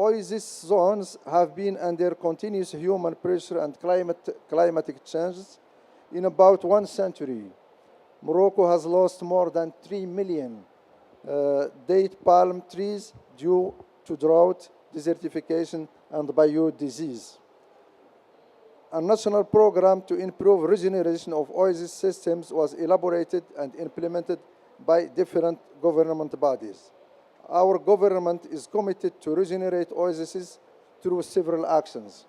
Oasis zones have been under continuous human pressure and climatic changes in about 1 century. Morocco has lost more than 3 million date palm trees due to drought, desertification, and biodisease. A national program to improve regeneration of oasis systems was elaborated and implemented by different government bodies. Our government is committed to regenerate oases through several actions.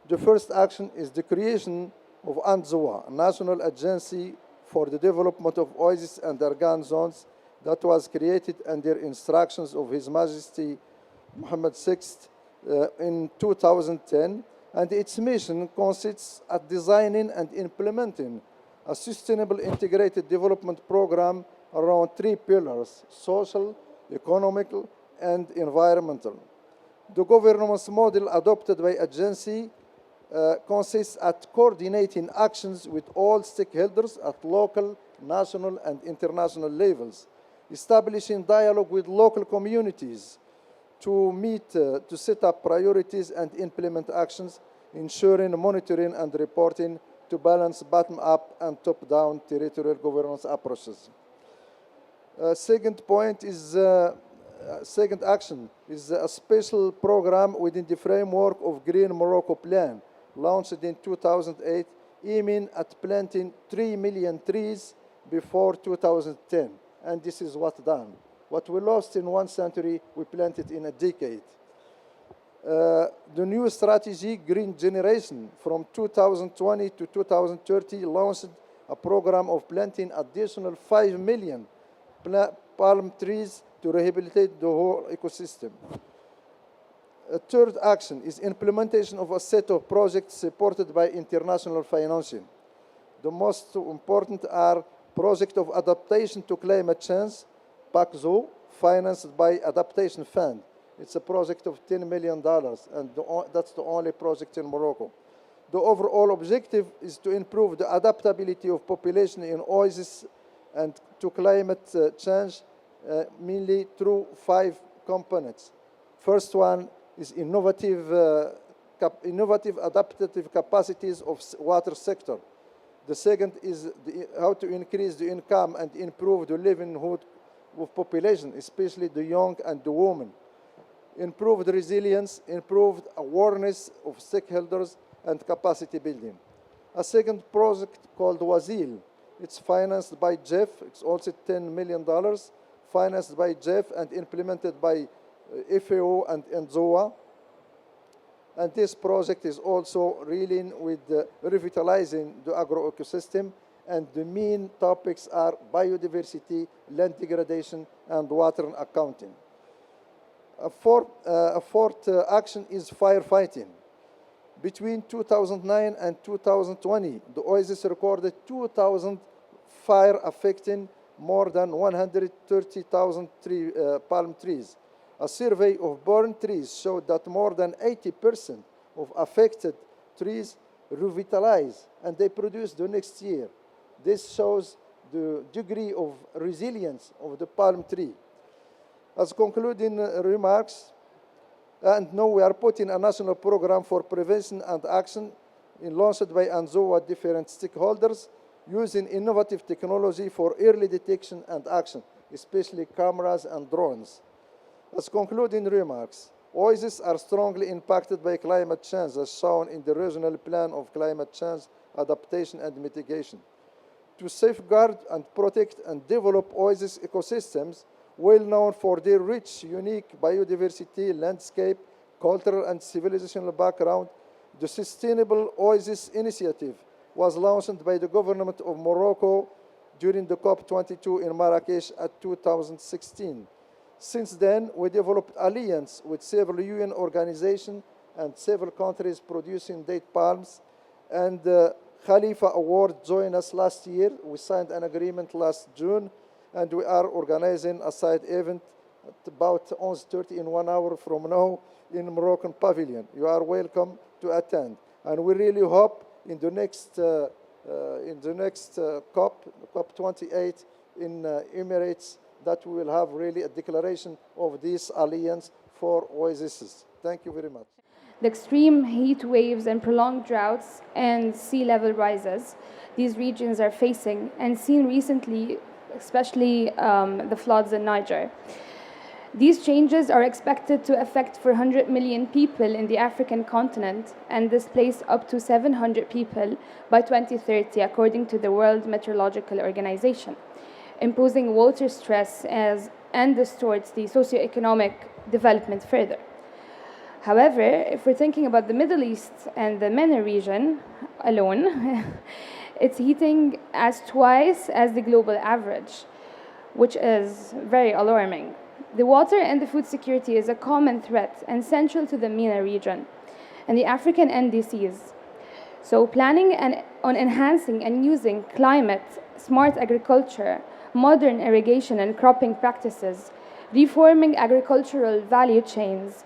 The first action is the creation of ANZOA, a national agency for the development of oases and Argan zones that was created under instructions of His Majesty Mohammed VI in 2010, and its mission consists at designing and implementing a sustainable integrated development program around 3 pillars: social, economical, and environmental. The governance model adopted by agency consists at coordinating actions with all stakeholders at local, national, and international levels, establishing dialogue with local communities to set up priorities and implement actions, ensuring monitoring and reporting to balance bottom-up and top-down territorial governance approaches. Second action is a special program within the framework of Green Morocco Plan, launched in 2008, aiming at planting 3 million trees before 2010. And this is what done. What we lost in 1 century, we planted in a decade. The new strategy, Green Generation, from 2020 to 2030, launched a program of planting additional 5 million palm trees to rehabilitate the whole ecosystem. A third action is implementation of a set of projects supported by international financing. The most important are project of adaptation to climate change, PACZO, financed by Adaptation Fund. It's a project of $10 million, and that's the only project in Morocco. The overall objective is to improve the adaptability of population in oases and to climate change, mainly through 5 components. First one is innovative adaptive capacities of water sector. The second is how to increase the income and improve the livelihood of population, especially the young and the women. Improved resilience, improved awareness of stakeholders, and capacity building. A second project called Wazil. It's financed by JEF. It's also $10 million, financed by JEF and implemented by FAO and ANZOA. And this project is also dealing with revitalizing the agro-ecosystem, and the main topics are biodiversity, land degradation, and water accounting. A fourth action is firefighting. Between 2009 and 2020, the oasis recorded 2,000 fire affecting more than 130,000 palm trees. A survey of burned trees showed that more than 80% of affected trees revitalize, and they produce the next year. This shows the degree of resilience of the palm tree. As concluding remarks, and now we are putting a national program for prevention and action launched by ANZOA different stakeholders, using innovative technology for early detection and action, especially cameras and drones. As concluding remarks, oases are strongly impacted by climate change, as shown in the Regional Plan of Climate Change Adaptation and Mitigation. To safeguard and protect and develop oasis ecosystems, well known for their rich, unique biodiversity, landscape, cultural, and civilizational background, the Sustainable Oasis Initiative was launched by the government of Morocco during the COP22 in Marrakesh at 2016. Since then, we developed alliance with several UN organizations and several countries producing date palms, and Khalifa Award joined us last year. We signed an agreement last June, and we are organizing a side event at about 11:30 in 1 hour from now in Moroccan Pavilion. You are welcome to attend. And we really hope in the next COP28 in Emirates that we will have really a declaration of this alliance for oases. Thank you very much. The extreme heat waves and prolonged droughts and sea level rises these regions are facing, and seen recently, especially the floods in Niger. These changes are expected to affect 400 million people in the African continent and displace up to 700 people by 2030, according to the World Meteorological Organization, imposing water stress and distorts the socioeconomic development further. However, if we're thinking about the Middle East and the MENA region alone, it's heating as twice as the global average, which is very alarming. The water and the food security is a common threat and central to the MENA region and the African NDCs. So planning on enhancing and using climate-smart agriculture, modern irrigation and cropping practices, reforming agricultural value chains,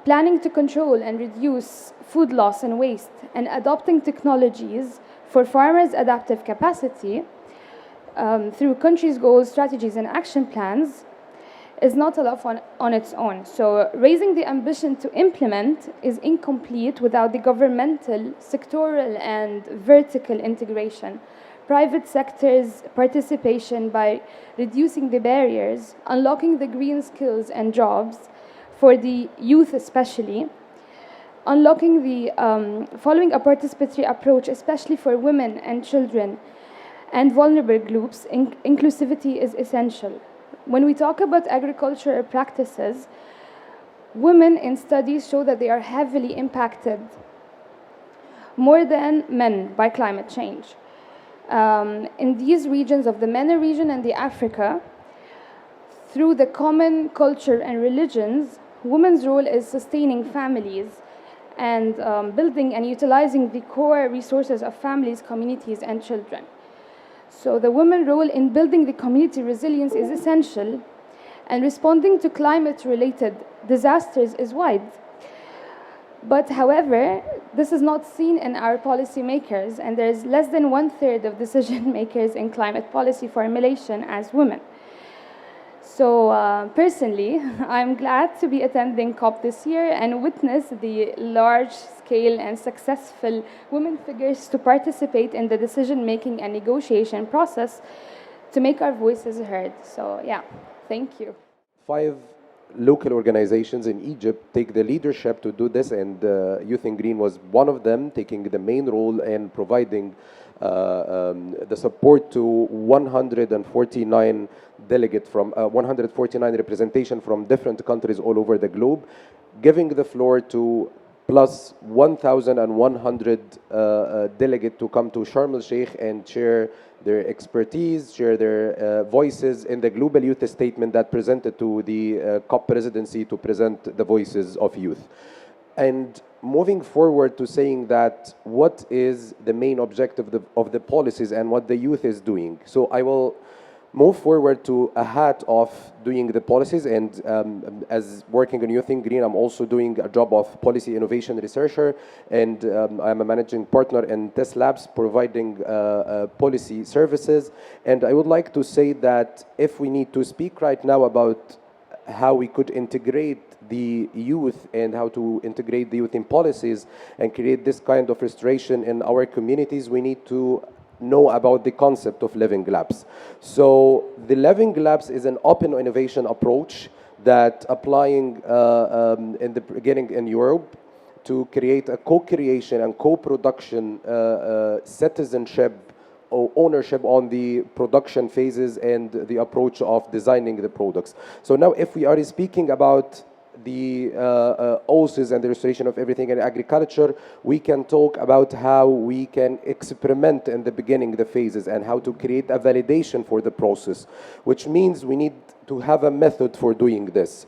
planning to control and reduce food loss and waste, and adopting technologies for farmers' adaptive capacity through countries' goals, strategies, and action plans is not enough on its own. So raising the ambition to implement is incomplete without the governmental, sectoral, and vertical integration. Private sector's participation by reducing the barriers, unlocking the green skills and jobs for the youth especially, unlocking the, following a participatory approach, especially for women and children and vulnerable groups, inclusivity is essential. When we talk about agricultural practices, women in studies show that they are heavily impacted more than men by climate change. In these regions of the MENA region and the Africa, through the common culture and religions, women's role is sustaining families and building and utilizing the core resources of families, communities, and children. So the women's role in building the community resilience is essential, and responding to climate-related disasters is wide. But however, this is not seen in our policymakers, and there is less than 1/3 of decision makers in climate policy formulation as women. So personally, I'm glad to be attending COP this year and witness the large-scale and successful women figures to participate in the decision-making and negotiation process to make our voices heard. So yeah, thank you. 5 local organizations in Egypt take the leadership to do this, and Youth in Green was one of them, taking the main role in providing the support to 149 delegates from 149 representation from different countries all over the globe, giving the floor to plus 1,100 delegates to come to Sharm el-Sheikh and share their expertise, share their voices in the Global Youth Statement that presented to the COP presidency to present the voices of youth. And moving forward to saying that what is the main objective of the policies and what the youth is doing. So I will move forward to a hat of doing the policies, and as working on Youth in Green, I'm also doing a job of policy innovation researcher, and I'm a managing partner in Test Labs providing policy services. And I would like to say that if we need to speak right now about how we could integrate the youth and how to integrate the youth in policies and create this kind of restoration in our communities, we need to know about the concept of living labs. So the living labs is an open innovation approach that applying in the beginning in Europe to create a co-creation and co-production citizenship or ownership on the production phases and the approach of designing the products. So now if we are speaking about the OSIS and the restoration of everything in agriculture, we can talk about how we can experiment in the beginning, the phases, and how to create a validation for the process, which means we need to have a method for doing this.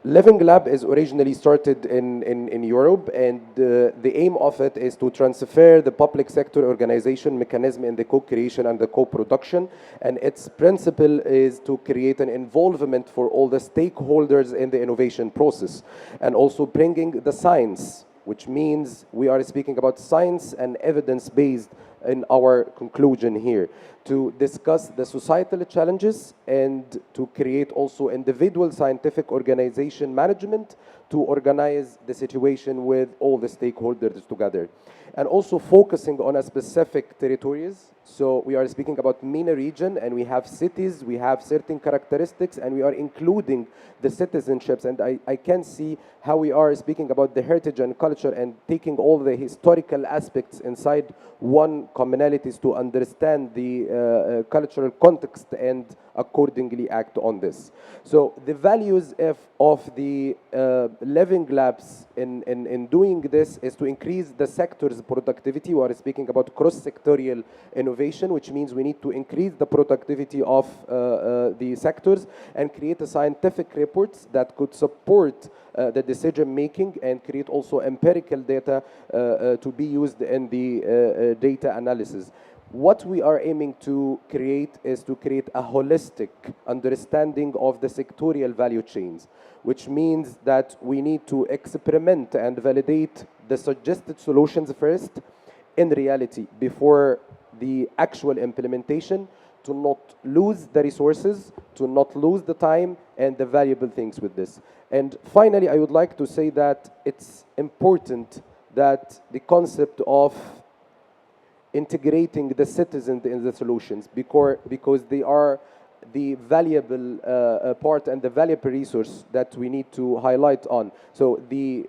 Living Lab is originally started in Europe, and the aim of it is to transfer the public sector organization mechanism in the co-creation and the co-production, and its principle is to create an involvement for all the stakeholders in the innovation process, and also bringing the science, which means we are speaking about science and evidence-based in our conclusion here, to discuss the societal challenges and to create also individual scientific organization management to organize the situation with all the stakeholders together. And also focusing on a specific territories. So we are speaking about MENA region, and we have cities, we have certain characteristics, and we are including the citizenships. And I can see how we are speaking about the heritage and culture and taking all the historical aspects inside one commonalities to understand the cultural context and accordingly act on this. So the values of the living labs in doing this is to increase the sector's productivity. We are speaking about cross-sectorial innovation, which means we need to increase the productivity of the sectors and create a scientific reports that could support the decision making and create also empirical data to be used in the data analysis. What we are aiming to create is to create a holistic understanding of the sectorial value chains, which means that we need to experiment and validate the suggested solutions first in reality before the actual implementation, to not lose the resources, to not lose the time and the valuable things with this. And finally, I would like to say that it's important that the concept of integrating the citizens in the solutions because they are the valuable part and the valuable resource that we need to highlight on. So the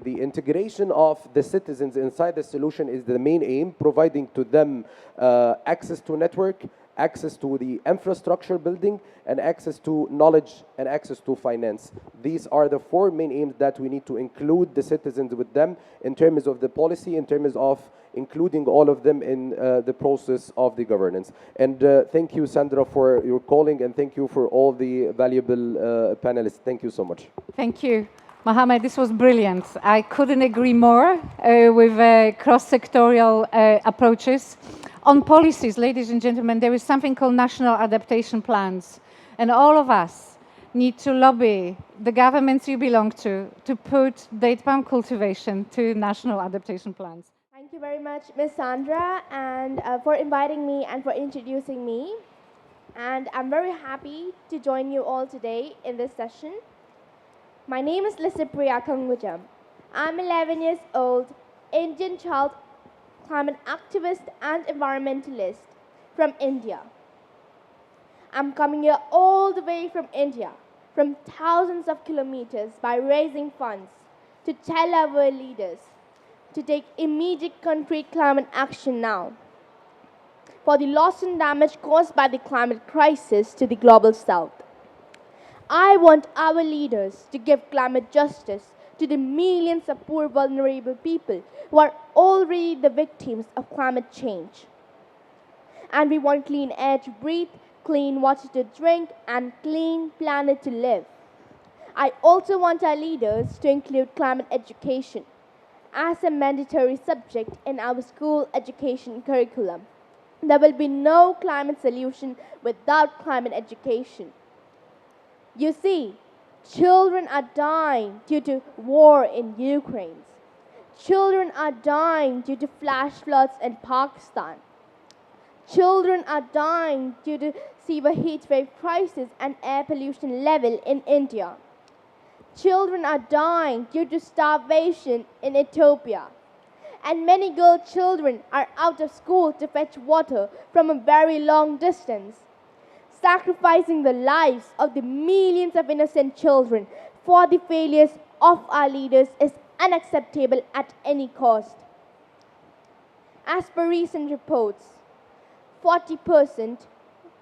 integration of the citizens inside the solution is the main aim, providing to them access to network, access to the infrastructure building, and access to knowledge and access to finance. These are the four main aims that we need to include the citizens with them in terms of the policy, in terms of including all of them in the process of the governance. And thank you, Sandra, for your calling, and thank you for all the valuable panelists. Thank you so much. Thank you. Mohammed, this was brilliant. I couldn't agree more with cross-sectorial approaches. On policies, ladies and gentlemen, there is something called national adaptation plans. And all of us need to lobby the governments you belong to put date palm cultivation to national adaptation plans. Thank you very much, Ms. Sandra, and for inviting me and for introducing me. And I'm very happy to join you all today in this session. My name is Lisipriya Kangujam. I'm 11 years old, Indian child, climate activist and environmentalist from India. I'm coming here all the way from India, from thousands of kilometers by raising funds to tell our leaders to take immediate concrete climate action now for the loss and damage caused by the climate crisis to the global south. I want our leaders to give climate justice to the millions of poor vulnerable people who are already the victims of climate change. And we want clean air to breathe, clean water to drink, and clean planet to live. I also want our leaders to include climate education as a mandatory subject in our school education curriculum. There will be no climate solution without climate education. You see, children are dying due to war in Ukraine. Children are dying due to flash floods in Pakistan. Children are dying due to severe heat wave crisis and air pollution level in India. Children are dying due to starvation in Ethiopia. And many girl children are out of school to fetch water from a very long distance. Sacrificing the lives of the millions of innocent children for the failures of our leaders is unacceptable at any cost. As per recent reports, 40%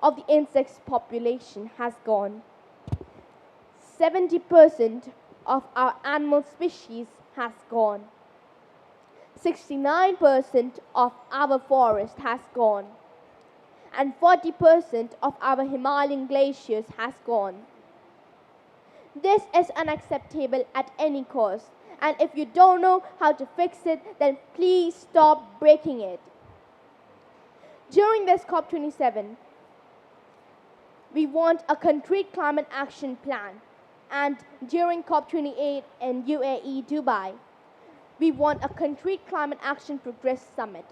of the insects population has gone. 70% of our animal species has gone. 69% of our forest has gone. And 40% of our Himalayan glaciers has gone. This is unacceptable at any cost. And if you don't know how to fix it, then please stop breaking it. During this COP27, we want a concrete climate action plan. And during COP28 in UAE, Dubai, we want a concrete climate action progress summit.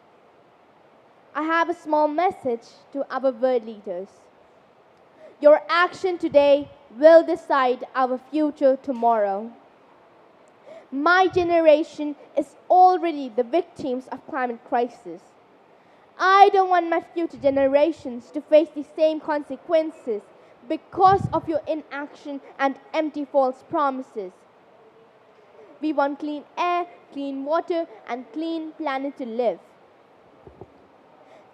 I have a small message to our world leaders. Your action today will decide our future tomorrow. My generation is already the victims of climate crisis. I don't want my future generations to face the same consequences because of your inaction and empty false promises. We want clean air, clean water, and clean planet to live.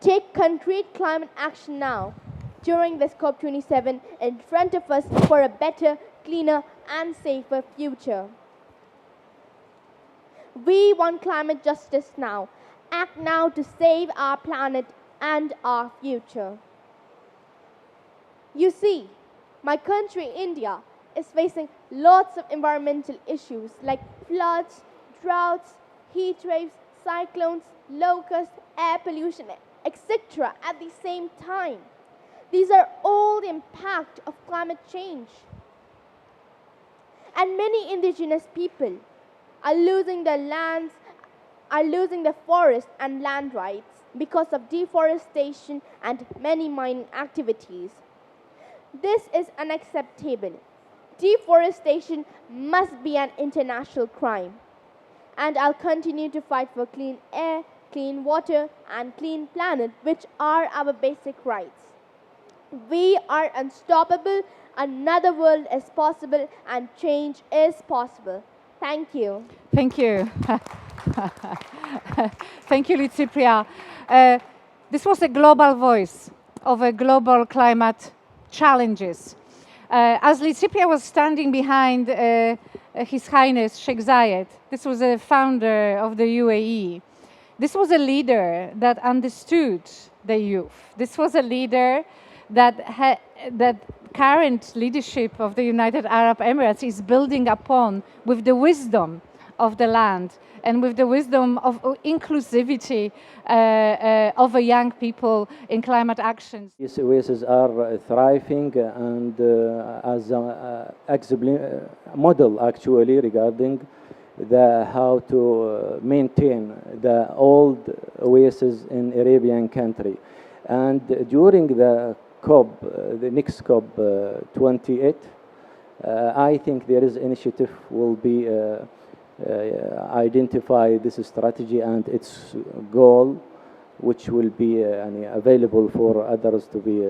Take concrete climate action now, during this COP27, in front of us for a better, cleaner, and safer future. We want climate justice now. Act now to save our planet and our future. You see, my country, India, is facing lots of environmental issues like floods, droughts, heat waves, cyclones, locusts, air pollution, etc. at the same time. These are all the impact of climate change. And many indigenous people are losing their lands, are losing their forest and land rights because of deforestation and many mining activities. This is unacceptable. Deforestation must be an international crime. And I'll continue to fight for clean air, clean water, and clean planet, which are our basic rights. We are unstoppable, another world is possible, and change is possible. Thank you. Thank you. Thank you, Litsipria. This was a global voice of a global climate challenges. As Litsipria was standing behind His Highness Sheikh Zayed, this was a founder of the UAE. This was a leader that understood the youth. This was a leader that current leadership of the United Arab Emirates is building upon with the wisdom of the land and with the wisdom of inclusivity of young people in climate actions. These oases are thriving and as a model actually regarding how to maintain the old oases in Arabian country. And during the COP, the next COP 28, I think there is initiative will be identify this strategy and its goal, which will be available for others to be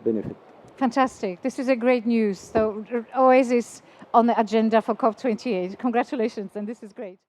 benefit. Fantastic. This is a great news. So Oasis on the agenda for COP28. Congratulations, and this is great.